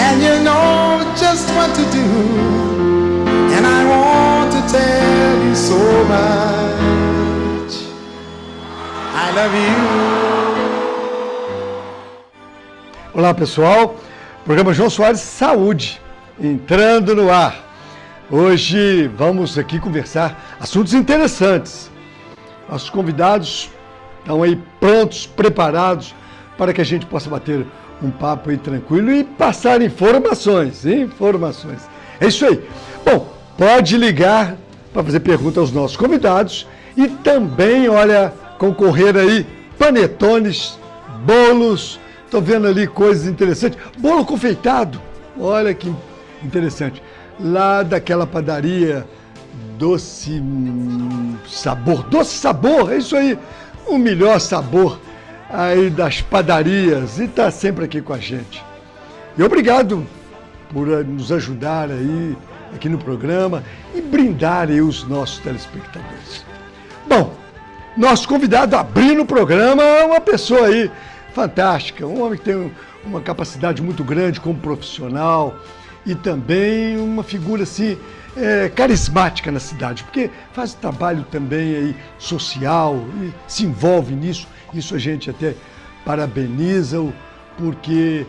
And you know just what to do, and I want to tell you so much I love you. Olá pessoal, programa João Soares Saúde, entrando no ar. Hoje vamos aqui conversar assuntos interessantes. Nossos convidados estão aí prontos, preparados para que a gente possa bater um papo aí tranquilo e passar informações. É isso aí. Bom, pode ligar para fazer pergunta aos nossos convidados e também, olha, concorrer aí panetones, bolos, estou vendo ali coisas interessantes. Bolo confeitado, olha que interessante. Lá daquela padaria Doce Sabor, é isso aí, o melhor sabor aí das padarias, e está sempre aqui com a gente. E obrigado por nos ajudar aí aqui no programa e brindar aí os nossos telespectadores. Bom, nosso convidado abrindo o programa é uma pessoa aí fantástica, um homem que tem uma capacidade muito grande como profissional e também uma figura assim carismática na cidade, porque faz trabalho também aí social e se envolve nisso. Isso a gente até parabeniza-o, porque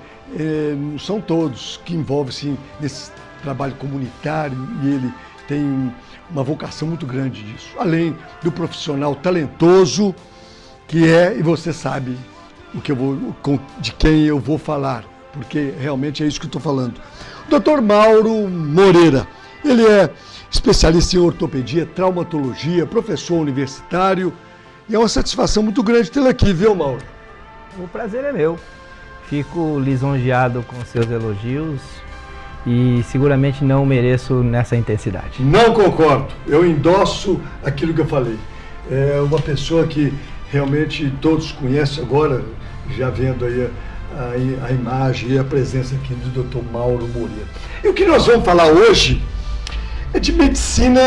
não são todos que envolvem-se nesse trabalho comunitário e ele tem uma vocação muito grande disso. Além do profissional talentoso que é, e você sabe de quem eu vou falar, porque realmente é isso que eu estou falando. O Dr. Mauro Moreira, ele é especialista em ortopedia, traumatologia, professor universitário, e é uma satisfação muito grande tê-lo aqui, viu, Mauro? O prazer é meu. Fico lisonjeado com seus elogios e seguramente não mereço nessa intensidade. Não concordo. Eu endosso aquilo que eu falei. É uma pessoa que realmente todos conhecem agora, já vendo aí a imagem e a presença aqui do Dr. Mauro Moreira. E o que nós vamos falar hoje é de medicina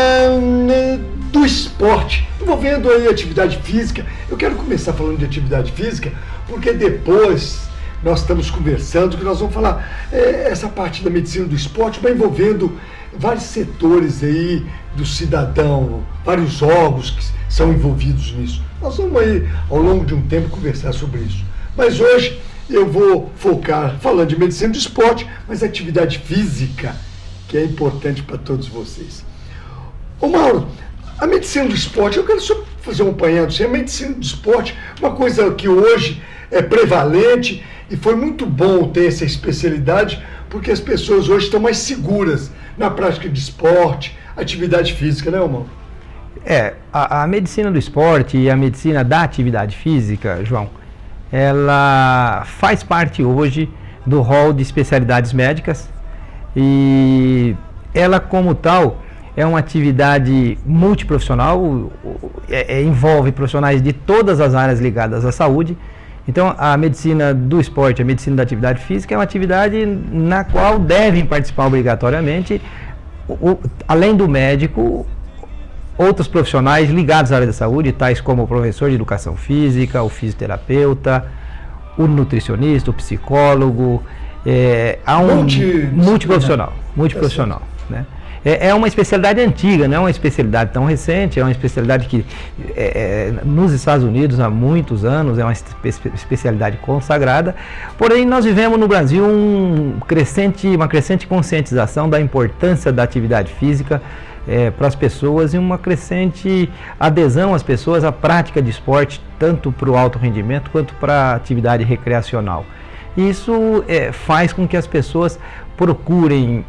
do esporte, envolvendo aí atividade física. Eu quero começar falando de atividade física, porque depois nós estamos conversando que nós vamos falar essa parte da medicina do esporte, vai envolvendo vários setores aí do cidadão, vários órgãos que são envolvidos nisso. Nós vamos aí, ao longo de um tempo, conversar sobre isso. Mas hoje eu vou focar falando de medicina do esporte, mas atividade física, que é importante para todos vocês. Ô Mauro, a medicina do esporte, eu quero só fazer um apanhado. A medicina do esporte, uma coisa que hoje é prevalente e foi muito bom ter essa especialidade, porque as pessoas hoje estão mais seguras na prática de esporte, atividade física, né, Mauro? A medicina do esporte e a medicina da atividade física, João, ela faz parte hoje do rol de especialidades médicas e ela, como tal, é uma atividade multiprofissional, envolve profissionais de todas as áreas ligadas à saúde. Então, a medicina do esporte, a medicina da atividade física é uma atividade na qual devem participar obrigatoriamente, além do médico, outros profissionais ligados à área da saúde, tais como o professor de educação física, o fisioterapeuta, o nutricionista, o psicólogo, há um multiprofissional, né? É uma especialidade antiga, não é uma especialidade tão recente, é uma especialidade que nos Estados Unidos há muitos anos, é uma especialidade consagrada, porém nós vivemos no Brasil uma crescente conscientização da importância da atividade física para as pessoas e uma crescente adesão às pessoas à prática de esporte, tanto para o alto rendimento quanto para a atividade recreacional. Isso faz com que as pessoas procurem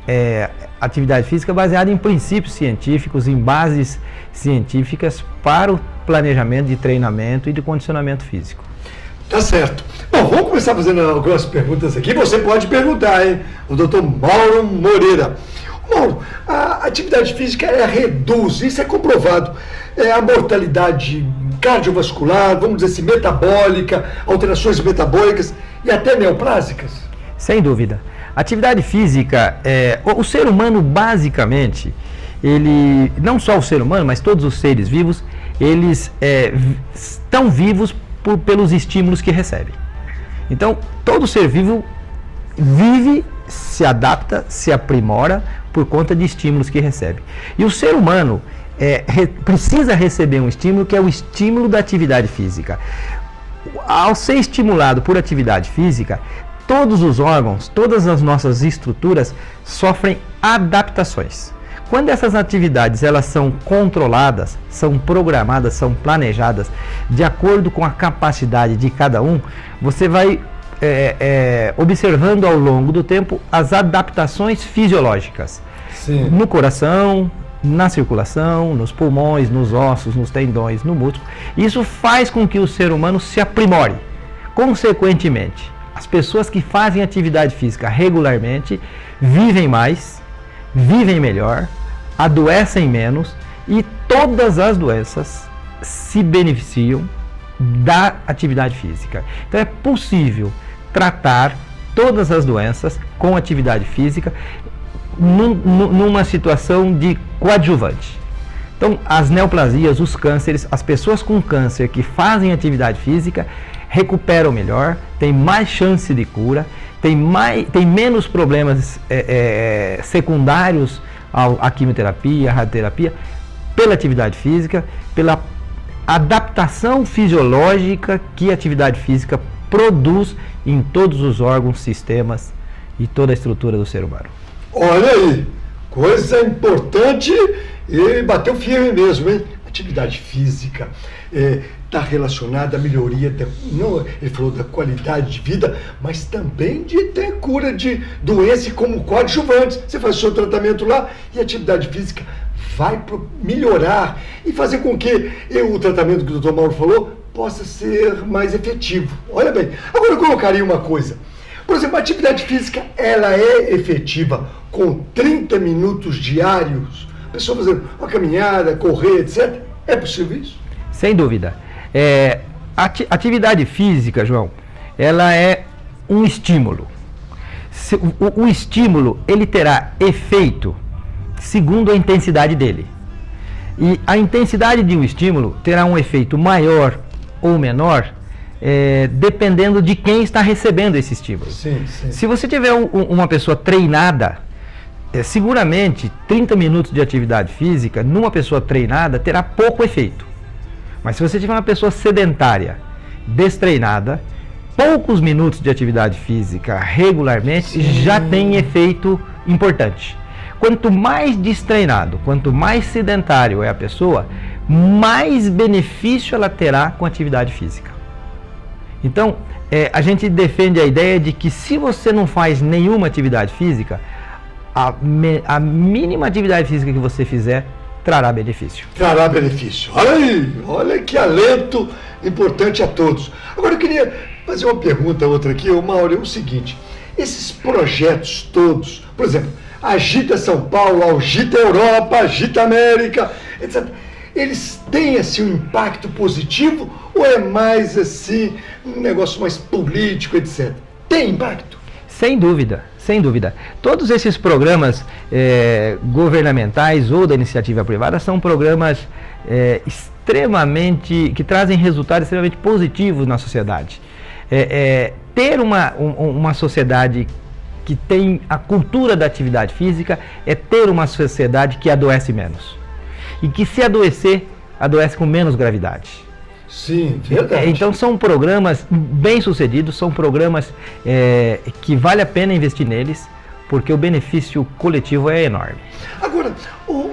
atividade física baseada em princípios científicos, em bases científicas para o planejamento de treinamento e de condicionamento físico. Tá certo. Bom, vamos começar fazendo algumas perguntas aqui. Você pode perguntar, hein? O doutor Mauro Moreira. Mauro, a atividade física reduz, isso é comprovado, a mortalidade cardiovascular, vamos dizer assim, metabólica, alterações metabólicas e até neoplásicas? Sem dúvida. Atividade física, o ser humano basicamente, ele, não só o ser humano, mas todos os seres vivos, eles estão vivos pelos estímulos que recebem. Então, todo ser vivo vive, se adapta, se aprimora por conta de estímulos que recebe. E o ser humano precisa receber um estímulo que é o estímulo da atividade física. Ao ser estimulado por atividade física, todos os órgãos, todas as nossas estruturas sofrem adaptações. Quando essas atividades elas são controladas, são programadas, são planejadas de acordo com a capacidade de cada um, você vai observando ao longo do tempo as adaptações fisiológicas. Sim. No coração, na circulação, nos pulmões, nos ossos, nos tendões, no músculo. Isso faz com que o ser humano se aprimore. Consequentemente, as pessoas que fazem atividade física regularmente vivem mais, vivem melhor, adoecem menos e todas as doenças se beneficiam da atividade física. Então é possível tratar todas as doenças com atividade física numa situação de coadjuvante. Então as neoplasias, os cânceres, as pessoas com câncer que fazem atividade física recuperam melhor, tem mais chance de cura, tem menos problemas secundários à quimioterapia, à radioterapia, pela atividade física, pela adaptação fisiológica que a atividade física produz em todos os órgãos, sistemas e toda a estrutura do ser humano. Olha aí, coisa importante e bateu firme mesmo, hein? Atividade física está relacionada à melhoria, ele falou da qualidade de vida, mas também de ter cura de doença como coadjuvante. Você faz o seu tratamento lá e a atividade física vai melhorar e fazer com que o tratamento que o Dr. Mauro falou possa ser mais efetivo. Olha bem, agora eu colocaria uma coisa. Por exemplo, a atividade física, ela é efetiva com 30 minutos diários? A pessoa fazendo uma caminhada, correr, etc. É possível isso? Sem dúvida. Atividade física, João, ela é um estímulo. O estímulo, ele terá efeito segundo a intensidade dele. E a intensidade de um estímulo terá um efeito maior ou menor, dependendo de quem está recebendo esse estímulo. Sim, sim. Se você tiver uma pessoa treinada, seguramente 30 minutos de atividade física numa pessoa treinada terá pouco efeito. Mas se você tiver uma pessoa sedentária, destreinada, poucos minutos de atividade física regularmente já tem efeito importante. Quanto mais destreinado, quanto mais sedentário é a pessoa, mais benefício ela terá com a atividade física. Então, a gente defende a ideia de que se você não faz nenhuma atividade física, a mínima atividade física que você fizer trará benefício. Trará benefício. Olha aí, olha que alento importante a todos. Agora eu queria fazer uma pergunta, outra aqui, Mauro, é o seguinte, esses projetos todos, por exemplo, Agita São Paulo, Agita Europa, Agita América, etc., eles têm assim um impacto positivo ou é mais assim um negócio mais político, etc.? Tem impacto? Sem dúvida, sem dúvida. Todos esses programas governamentais ou da iniciativa privada são programas que trazem resultados extremamente positivos na sociedade. Ter uma sociedade que tem a cultura da atividade física é ter uma sociedade que adoece menos. E que se adoecer, adoece com menos gravidade. Sim, verdade. Então são programas bem-sucedidos, são programas que vale a pena investir neles, porque o benefício coletivo é enorme. Agora,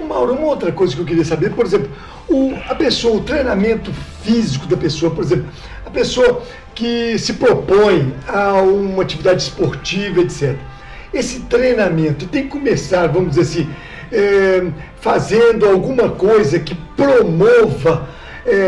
Mauro, uma outra coisa que eu queria saber, por exemplo, o treinamento físico da pessoa, por exemplo, a pessoa que se propõe a uma atividade esportiva, etc. Esse treinamento tem que começar, vamos dizer assim, fazendo alguma coisa que promova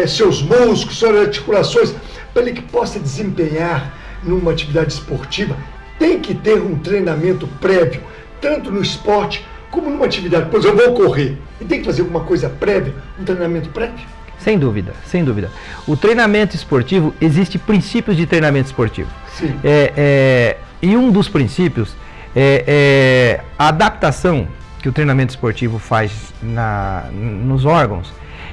seus músculos, suas articulações, para ele que possa desempenhar numa atividade esportiva, tem que ter um treinamento prévio, tanto no esporte como numa atividade. Por exemplo, eu vou correr, e tem que fazer alguma coisa prévia, um treinamento prévio? Sem dúvida, sem dúvida. O treinamento esportivo, existe princípios de treinamento esportivo. Sim. E um dos princípios é a adaptação que o treinamento esportivo faz nos órgãos.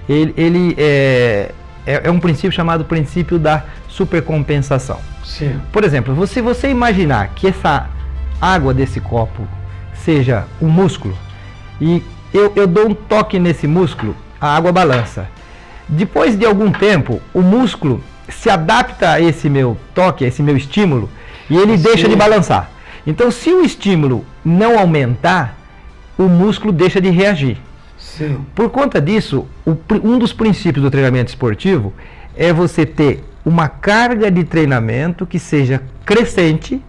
Ele é um princípio chamado princípio da supercompensação. Sim. Por exemplo, se você imaginar que essa água desse copo seja um músculo, e eu dou um toque nesse músculo, a água balança. Depois de algum tempo, o músculo se adapta a esse meu toque, a esse meu estímulo, e ele deixa de balançar. Então, se o estímulo não aumentar, o músculo deixa de reagir. Sim. Por conta disso, um dos princípios do treinamento esportivo é você ter uma carga de treinamento que seja crescente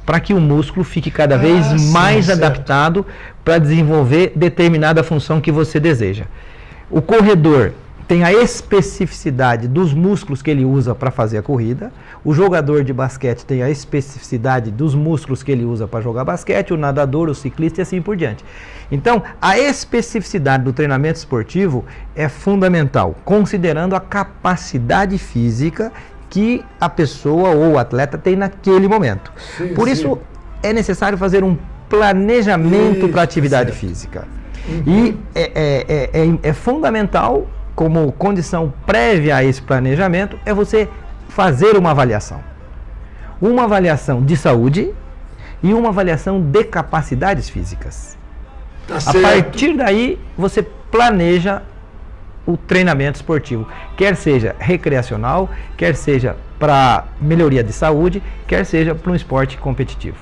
para que o músculo fique cada vez mais adaptado para desenvolver determinada função que você deseja. O corredor tem a especificidade dos músculos que ele usa para fazer a corrida, o jogador de basquete tem a especificidade dos músculos que ele usa para jogar basquete, o nadador, o ciclista e assim por diante. Então, a especificidade do treinamento esportivo é fundamental, considerando a capacidade física que a pessoa ou o atleta tem naquele momento. Sim, por isso, é necessário fazer um planejamento para a atividade física. E é fundamental, como condição prévia a esse planejamento, é você fazer uma avaliação. Uma avaliação de saúde e uma avaliação de capacidades físicas. Tá A certo. partir daí, você planeja o treinamento esportivo, quer seja recreacional, quer seja para melhoria de saúde, quer seja para um esporte competitivo.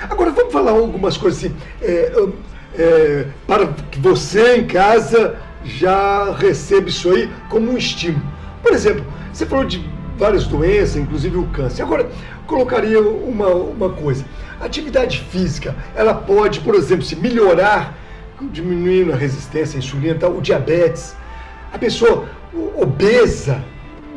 Agora, vamos falar algumas coisas assim, para que você em casa já receba isso aí como um estímulo. Por exemplo, você falou de várias doenças, inclusive o câncer. Agora, colocaria uma coisa. A atividade física, ela pode, por exemplo, se melhorar, diminuindo a resistência à insulina, tal, o diabetes. A pessoa obesa,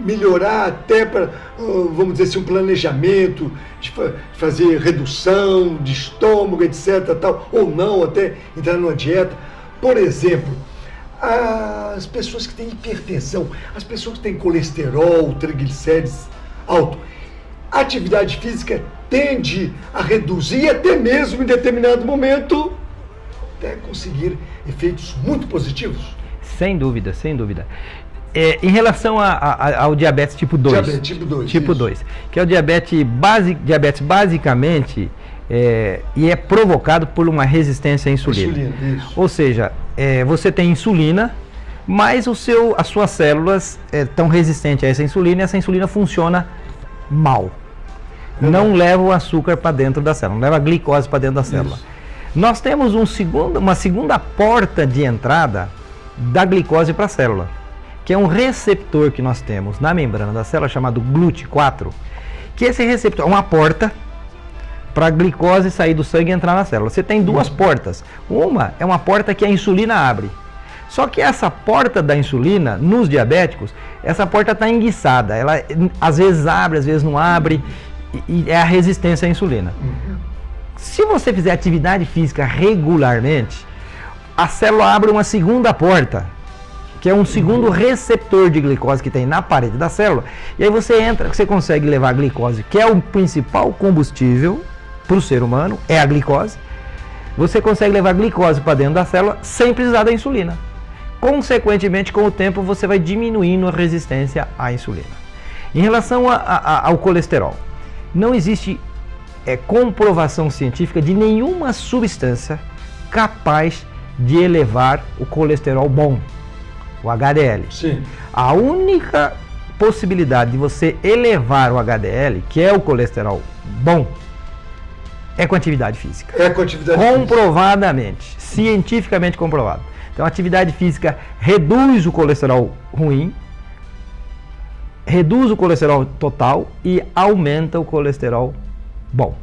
melhorar até para, vamos dizer assim, um planejamento de fazer redução de estômago, etc, tal, ou não, até entrar numa dieta. Por exemplo, as pessoas que têm hipertensão, as pessoas que têm colesterol, triglicérides alto, a atividade física tende a reduzir, até mesmo em determinado momento, até conseguir efeitos muito positivos. Sem dúvida, sem dúvida. Em relação ao diabetes tipo 2. Diabetes tipo 2. Tipo isso. 2, que é o diabetes basicamente e é provocado por uma resistência à insulina. Isso. Ou seja, você tem insulina, mas as suas células estão resistentes a essa insulina e essa insulina funciona mal. Não leva o açúcar para dentro da célula, não leva a glicose para dentro da célula. Isso. Nós temos uma segunda porta de entrada da glicose para a célula, que é um receptor que nós temos na membrana da célula chamado GLUT4, que esse receptor é uma porta para a glicose sair do sangue e entrar na célula. Você tem duas portas. Uma é uma porta que a insulina abre. Só que essa porta da insulina, nos diabéticos, essa porta está enguiçada. Ela às vezes abre, às vezes não abre, e é a resistência à insulina. Se você fizer atividade física regularmente, a célula abre uma segunda porta, que é um segundo receptor de glicose que tem na parede da célula, e aí você consegue levar a glicose, que é o principal combustível para o ser humano, é a glicose. Você consegue levar a glicose para dentro da célula sem precisar da insulina. Consequentemente, com o tempo, você vai diminuindo a resistência à insulina. Em relação ao colesterol, não existe comprovação científica de nenhuma substância capaz de elevar o colesterol bom, o HDL. Sim. A única possibilidade de você elevar o HDL, que é o colesterol bom, é com atividade física. É com atividade física. Comprovadamente, cientificamente comprovado. Então, a atividade física reduz o colesterol ruim, reduz o colesterol total e aumenta o colesterol bom.